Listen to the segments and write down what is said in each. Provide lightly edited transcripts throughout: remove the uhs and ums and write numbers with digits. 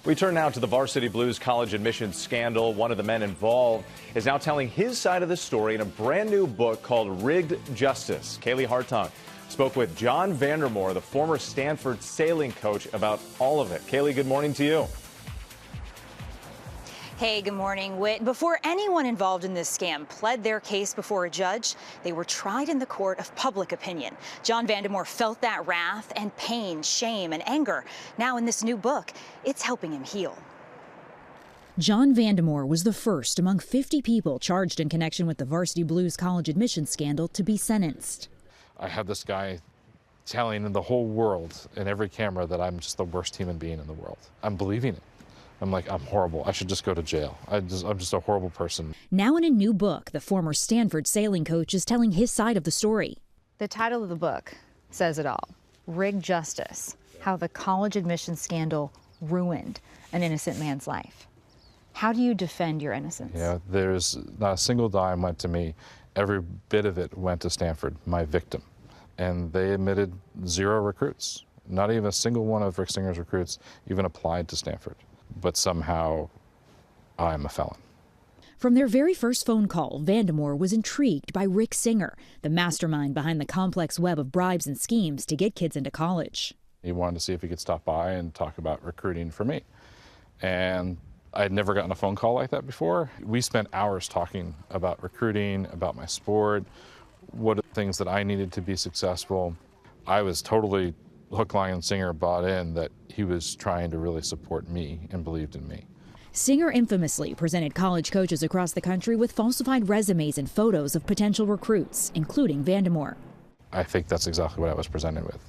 We turn now to the Varsity Blues college admissions scandal. One of the men involved is now telling his side of the story in a brand new book called Rigged Justice. Kaylee Hartung spoke with John Vandermore, the former Stanford sailing coach, about all of it. Kaylee, good morning to you. Hey, good morning, Whit. Before anyone involved in this scam pled their case before a judge, they were tried in the court of public opinion. John Vandermore felt that wrath and pain, shame, and anger. Now in this new book, it's helping him heal. John Vandermore was the first among 50 people charged in connection with the Varsity Blues college admissions scandal to be sentenced. I had this guy telling the whole world in every camera that I'm just the worst human being in the world. I'm believing it. I'm like, I'm horrible. I should just go to jail. I'm just a horrible person. Now in a new book, the former Stanford sailing coach is telling his side of the story. The title of the book says it all. Rigged Justice, how the college admissions scandal ruined an innocent man's life. How do you defend your innocence? Yeah, there's not a single dime went to me. Every bit of it went to Stanford, my victim. And they admitted 0 recruits. Not even a single one of Rick Singer's recruits even applied to Stanford. But somehow, I'm a felon. From their very first phone call, Vandermore was intrigued by Rick Singer, the mastermind behind the complex web of bribes and schemes to get kids into college. He wanted to see if he could stop by and talk about recruiting for me. And I'd never gotten a phone call like that before. We spent hours talking about recruiting, about my sport, what are the things that I needed to be successful. I was totally hook, line, and sinker bought in that he was trying to really support me and believed in me. Singer infamously presented college coaches across the country with falsified resumes and photos of potential recruits, including Vandermore. I think that's exactly what I was presented with,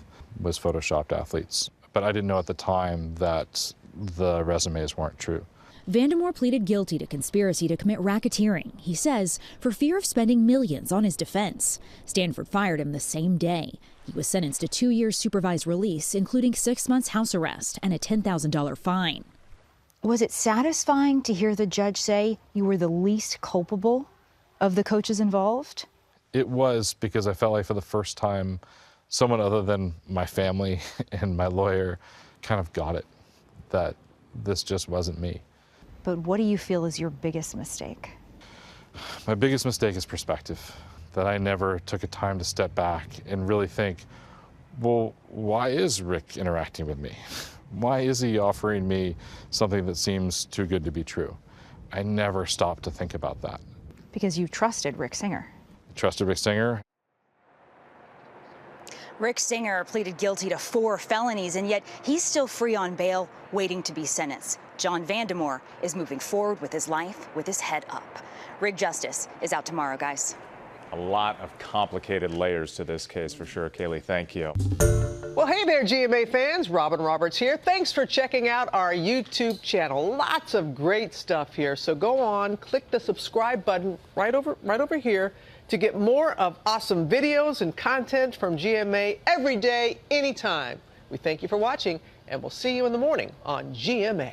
was photoshopped athletes. But I didn't know at the time that the resumes weren't true. Vandermore pleaded guilty to conspiracy to commit racketeering, he says, for fear of spending millions on his defense. Stanford fired him the same day. He was sentenced to 2 years supervised release, including 6 months house arrest and a $10,000 fine. Was it satisfying to hear the judge say you were the least culpable of the coaches involved? It was, because I felt like for the first time, someone other than my family and my lawyer kind of got it, that this just wasn't me. But what do you feel is your biggest mistake? My biggest mistake is perspective, that I never took a time to step back and really think, well, why is Rick interacting with me? Why is he offering me something that seems too good to be true? I never stopped to think about that. Because you trusted Rick Singer. Trusted Rick Singer. Rick Singer pleaded guilty to 4 felonies, and yet he's still free on bail, waiting to be sentenced. John Vandermore is moving forward with his life with his head up. Rigged Justice is out tomorrow, guys. A lot of complicated layers to this case for sure. Kaylee, thank you. Well, hey there, GMA fans. Robin Roberts here. Thanks for checking out our YouTube channel. Lots of great stuff here. So go on, click the subscribe button right over here to get more of awesome videos and content from GMA every day, anytime. We thank you for watching, and we'll see you in the morning on GMA.